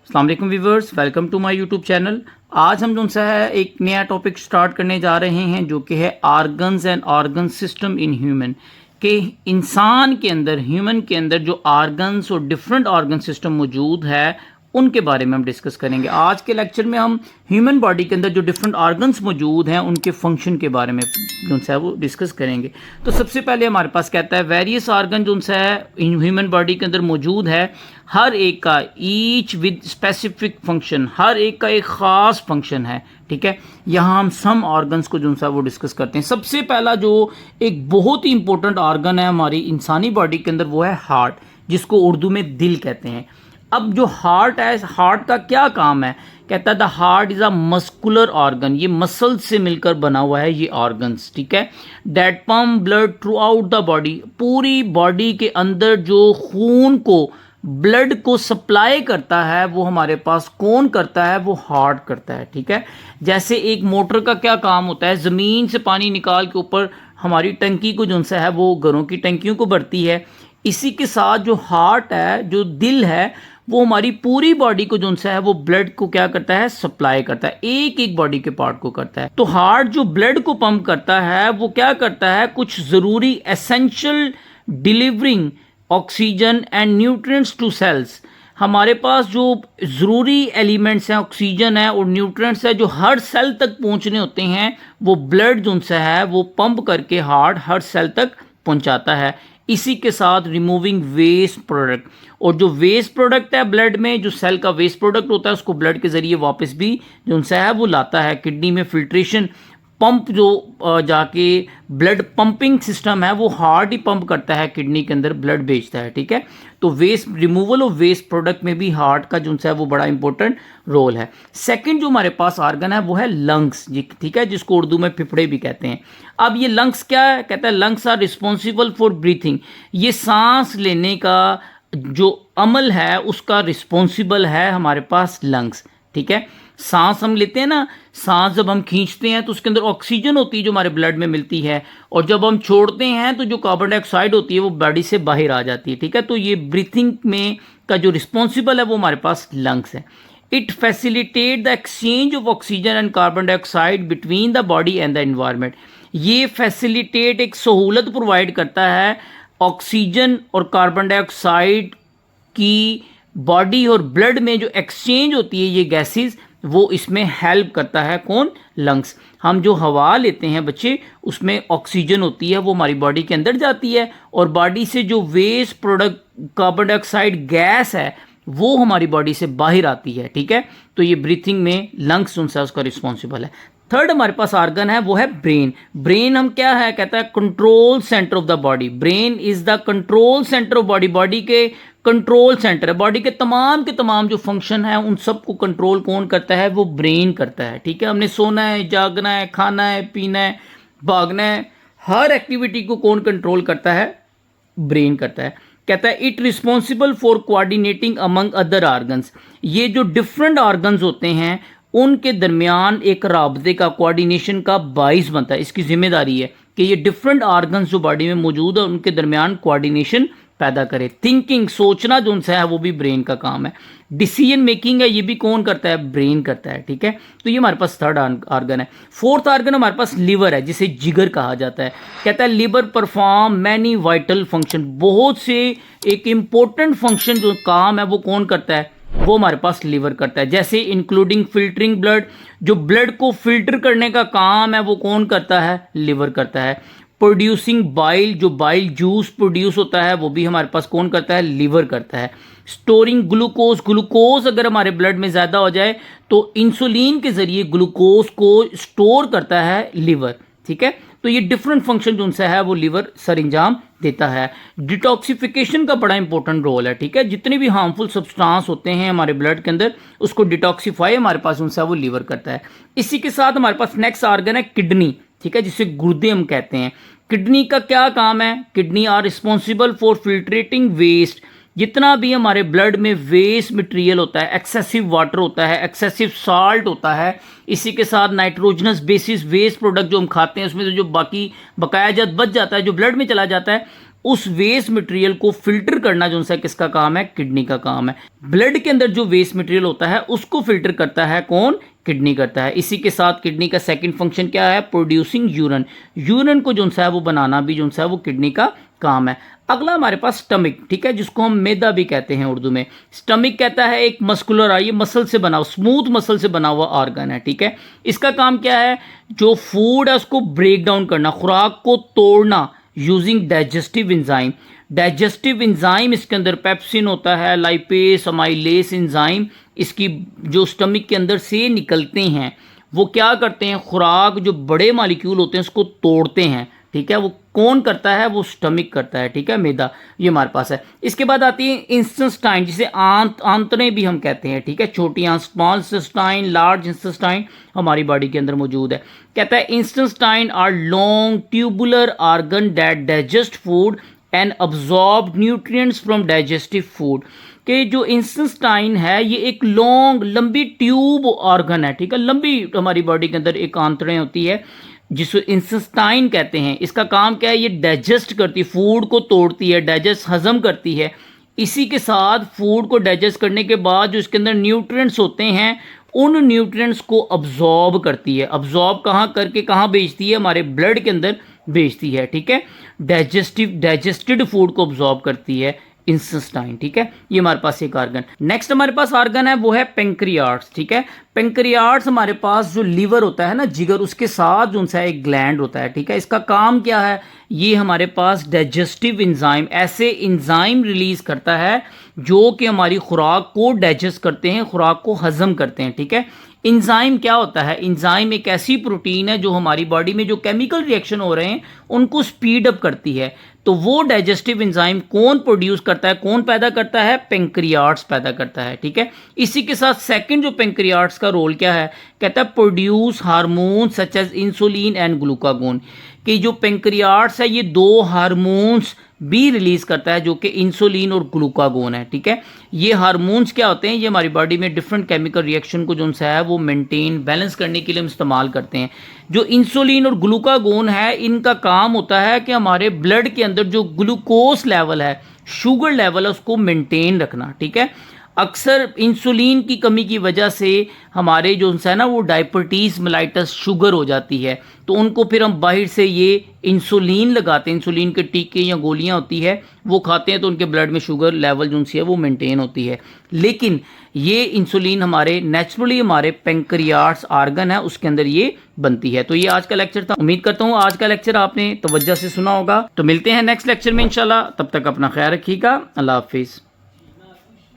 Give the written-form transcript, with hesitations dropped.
अस्सलाम वालेकुम viewers, welcome to my YouTube channel. आज हम जो सा है एक नया टॉपिक स्टार्ट करने जा रहे हैं जो कि है organs and organ system in human. के इंसान के अंदर, ह्यूमन के अंदर जो आर्गन्स और डिफरेंट ऑर्गन सिस्टम मौजूद है उनके बारे में हम डिस्कस करेंगे। आज के लेक्चर में हम ह्यूमन बॉडी के अंदर जो डिफरेंट ऑर्गन्स मौजूद हैं उनके फंक्शन के बारे में जो सा है वो डिस्कस करेंगे। तो सबसे पहले हमारे पास कहता है वेरियस ऑर्गन जो सा है ह्यूमन बॉडी के अंदर मौजूद है, हर एक का ईच विद स्पेसिफिक फंक्शन, हर एक का एक ख़ास फंक्शन है। ठीक है, यहाँ हम सम ऑर्गन्स को जो सा वो डिस्कस करते हैं। सबसे पहला जो एक बहुत ही इंपॉर्टेंट ऑर्गन है हमारी इंसानी बॉडी के अंदर वो है हार्ट, जिसको उर्दू में दिल कहते हैं। अब जो हार्ट है, हार्ट का क्या काम है? कहता है the heart is a muscular organ, ये मसल से मिलकर बना हुआ है ये ऑर्गन्स। ठीक है, that pump blood through out the body, पूरी बॉडी के अंदर जो खून को, ब्लड को सप्लाई करता है वो हमारे पास कौन करता है? वो हार्ट करता है। ठीक है, जैसे एक मोटर का क्या काम होता है, ज़मीन से पानी निकाल के ऊपर हमारी टंकी को जो सा है वो घरों की टंकियों को भरती है, इसी के साथ जो हार्ट है, जो दिल है, वो हमारी पूरी बॉडी को जो सा है वो ब्लड को क्या करता है? सप्लाई करता है, एक एक बॉडी के पार्ट को करता है। तो हार्ट जो ब्लड को पंप करता है वो क्या करता है? कुछ ज़रूरी essential delivering oxygen and nutrients to cells, हमारे पास जो ज़रूरी एलिमेंट्स हैं, ऑक्सीजन है और न्यूट्रिएंट्स है, जो हर सेल तक पहुंचने होते हैं, वो ब्लड जो सा है वो पंप करके हार्ट हर सेल तक पहुंचाता है। इसी के साथ रिमूविंग वेस्ट प्रोडक्ट, और जो वेस्ट प्रोडक्ट है ब्लड में, जो सेल का वेस्ट प्रोडक्ट होता है उसको ब्लड के ज़रिए वापस भी जो सा है वो लाता है। किडनी में फिल्ट्रेशन पंप जो जाके ब्लड पंपिंग सिस्टम है वो हार्ट ही पंप करता है, किडनी के अंदर ब्लड भेजता है। ठीक है, तो waste removal of waste product में भी हार्ट का जो है वो बड़ा इंपॉर्टेंट रोल है। सेकंड जो हमारे पास ऑर्गन है वो है लंग्स जी। ठीक है, जिसको उर्दू में फेफड़े भी कहते हैं। अब ये लंग्स क्या है? कहता है lungs are responsible for breathing, ये सांस लेने का जो अमल है उसका रिस्पॉन्सिबल है हमारे पास लंग्स। ठीक है, सांस हम लेते हैं ना, सांस जब हम खींचते हैं तो उसके अंदर ऑक्सीजन होती है जो हमारे ब्लड में मिलती है, और जब हम छोड़ते हैं तो जो कार्बन डाइऑक्साइड होती है वो बॉडी से बाहर आ जाती है। ठीक है, तो ये ब्रीथिंग में का जो रिस्पॉन्सिबल है वो हमारे पास लंग्स है। It facilitate the exchange of oxygen and carbon dioxide between the body and the environment, ये फैसिलिटेट एक सहूलत प्रोवाइड करता है ऑक्सीजन और कार्बन डाइऑक्साइड की बॉडी और ब्लड में जो एक्सचेंज होती है ये गैसेस, वो इसमें हेल्प करता है। कौन? लंग्स। हम जो हवा लेते हैं बच्चे, उसमें ऑक्सीजन होती है, वो हमारी बॉडी के अंदर जाती है, और बॉडी से जो waste product carbon dioxide gas है वो हमारी बॉडी से बाहर आती है। ठीक है, तो ये ब्रीथिंग में लंग्स उनसे उसका रिस्पॉन्सिबल है। थर्ड हमारे पास ऑर्गन है वो है ब्रेन। ब्रेन हम क्या है? कहता है control centre of the body, brain is the control centre of body, body के कंट्रोल सेंटर है। बॉडी के तमाम जो फंक्शन है उन सब को कंट्रोल कौन करता है? वो ब्रेन करता है। ठीक है, हमने सोना है, जागना है, खाना है, पीना है, भागना है, हर एक्टिविटी को कौन कंट्रोल करता है? ब्रेन करता है। कहता है it responsible for coordinating among other organs, ये जो डिफरेंट ऑर्गन्स होते हैं उनके दरमियान एक राबते का, कोऑर्डिनेशन का बाइस बनता है। इसकी जिम्मेदारी है कि ये डिफरेंट ऑर्गन्स जो बॉडी में मौजूद है उनके दरमियान कोऑर्डिनेशन पैदा करे। थिंकिंग, सोचना जो उनसे है वो भी ब्रेन का काम है। डिसीजन मेकिंग है, ये भी कौन करता है? ब्रेन करता है। ठीक है, तो ये हमारे पास थर्ड ऑर्गन है। फोर्थ ऑर्गन हमारे पास लिवर है, जिसे जिगर कहा जाता है। कहता है liver perform many vital function, बहुत से एक इंपॉर्टेंट फंक्शन जो काम है वो कौन करता है? वो हमारे पास लिवर करता है। जैसे इंक्लूडिंग फिल्टरिंग ब्लड, जो ब्लड को फिल्टर करने का काम है वो कौन करता है? लिवर करता है। प्रोड्यूसिंग बाइल, जो बाइल जूस प्रोड्यूस होता है वो भी हमारे पास कौन करता है? लिवर करता है। स्टोरिंग ग्लूकोज, ग्लूकोज अगर हमारे ब्लड में ज़्यादा हो जाए तो इंसुलिन के ज़रिए ग्लूकोज को स्टोर करता है लिवर। ठीक है, तो ये डिफरेंट फंक्शन जो उनसे है वो लिवर सर इंजाम देता है। डिटॉक्सिफिकेशन का बड़ा इंपॉर्टेंट रोल है। ठीक है, जितने भी हार्मफुल सब्सटेंस होते हैं हमारे ब्लड के अंदर उसको डिटॉक्सिफाई हमारे पास उनसे वो लिवर करता है। इसी के साथ हमारे पास नेक्स्ट ऑर्गन है किडनी। ठीक है, जिसे गुर्दे हम कहते हैं। किडनी का क्या काम है? Kidney are responsible for filtrating waste, जितना भी हमारे ब्लड में वेस्ट मटेरियल होता है, एक्सेसिव वाटर होता है, एक्सेसिव साल्ट होता है, इसी के साथ नाइट्रोजनस बेसिस वेस्ट प्रोडक्ट जो हम खाते हैं उसमें से जो बाकी बकाया जात बच जाता है जो ब्लड में चला जाता है, उस वेस्ट मटेरियल को फिल्टर करना जो सा किसका काम है, किडनी का काम है। ब्लड के अंदर जो वेस्ट मटेरियल होता है उसको फिल्टर करता है कौन, किडनी करता है। इसी के साथ किडनी का सेकंड फंक्शन क्या है, प्रोड्यूसिंग यूरिन। यूरिन को जो सा है वो बनाना भी जो सा है वो किडनी का काम है। अगला हमारे पास स्टमक, ठीक है, जिसको हम मैदा भी कहते हैं उर्दू में। स्टमक कहता है एक मस्कुलर, ये मसल से बना, स्मूथ मसल से बना हुआ ऑर्गन है, ठीक है। इसका काम क्या है, जो फूड है उसको ब्रेक डाउन करना, खुराक को तोड़ना using digestive enzyme. Digestive enzyme इसके अंदर पेप्सिन होता है, लाइपेस, अमाइलेस एंजाइम इसकी जो स्टमक के अंदर से निकलते हैं वो क्या करते हैं, खुराक जो बड़े मालिक्यूल होते हैं उसको तोड़ते हैं, ठीक है। वो कौन करता है, वो स्टमक करता है, ठीक है, मैदा ये हमारे पास है। इसके बाद आती है इंटेस्टाइन, जिसे आंतरें भी हम कहते हैं, ठीक है। छोटी आंत स्मॉल इंटेस्टाइन, लार्ज इंटेस्टाइन हमारी बॉडी के अंदर मौजूद है। कहता है intestine are long tubular organ that digest food and absorb nutrients from digestive food. कि जो इंटेस्टाइन है ये एक लॉन्ग लंबी ट्यूब ऑर्गन है, ठीक है। लंबी हमारी बॉडी के अंदर एक आंतरें होती है जिसको इंटेस्टाइन कहते हैं। इसका काम क्या है, ये डाइजेस्ट करती है, फूड को तोड़ती है, डाइजेस्ट हजम करती है। इसी के साथ फूड को डाइजेस्ट करने के बाद जो इसके अंदर न्यूट्रिएंट्स होते हैं उन न्यूट्रिएंट्स को अब्जॉर्ब करती है। अब्जॉर्ब कहाँ करके कहाँ भेजती है, हमारे ब्लड के अंदर भेजती है, ठीक है। डाइजेस्टेड फूड को अब्जॉर्ब करती है इंटेस्टाइन, ठीक है। ये हमारे पास एक ऑर्गन। नेक्स्ट हमारे पास ऑर्गन है वो है पेंक्रियाट्स, ठीक है। पेंक्रियाट्स हमारे पास जो लीवर होता है ना, जिगर, उसके साथ जो सा एक ग्लैंड होता है, ठीक है। इसका काम क्या है, ये हमारे पास डाइजेस्टिव एंजाइम, ऐसे एंजाइम रिलीज करता है जो कि हमारी खुराक को डाइजेस्ट करते हैं, खुराक को हजम करते हैं, ठीक है। एंजाइम क्या होता है, एंजाइम एक ऐसी प्रोटीन है जो हमारी बॉडी में जो केमिकल रिएक्शन हो रहे हैं उनको स्पीड अप करती है। तो वो डाइजेस्टिव एंजाइम कौन प्रोड्यूस करता है, कौन पैदा करता है, पेंक्रियाट्स पैदा करता है, ठीक है। इसी के साथ सेकंड जो पेंक्रियाट्स का रोल क्या है, कहता है produce hormone such as insulin and glucagon. कि जो पेंक्रियाट्स है ये दो हार्मोन्स भी रिलीज करता है जो कि इंसुलिन और ग्लूकागोन है, ठीक है। ये हार्मोन्स क्या होते हैं, ये हमारी बॉडी में डिफरेंट केमिकल रिएक्शन को जो है वो मेंटेन बैलेंस करने के लिए हम इस्तेमाल करते हैं। जो इंसुलिन और ग्लूकागोन है इनका काम होता है कि हमारे ब्लड के अंदर जो ग्लूकोज लेवल है, शुगर लेवल है, उसको मेंटेन रखना, ठीक है। अक्सर इंसुलिन की कमी की वजह से हमारे जो है ना वो डायबिटीज़ मेलाइटस शुगर हो जाती है, तो उनको फिर हम बाहर से ये इंसुलिन लगाते हैं, इंसुलिन के टीके या गोलियां होती है वो खाते हैं तो उनके ब्लड में शुगर लेवल जो है वो मेंटेन होती है। लेकिन ये इंसुलिन हमारे नेचुरली हमारे पेंक्रियाट्स ऑर्गन है उसके अंदर ये बनती है। तो ये आज का लेक्चर था, उम्मीद करता हूँ आज का लेक्चर आपने तवज्जो से सुना होगा। तो मिलते हैं नेक्स्ट लेक्चर में इंशाल्लाह, तब तक अपना ख्याल रखिएगा, अल्लाह हाफिज़।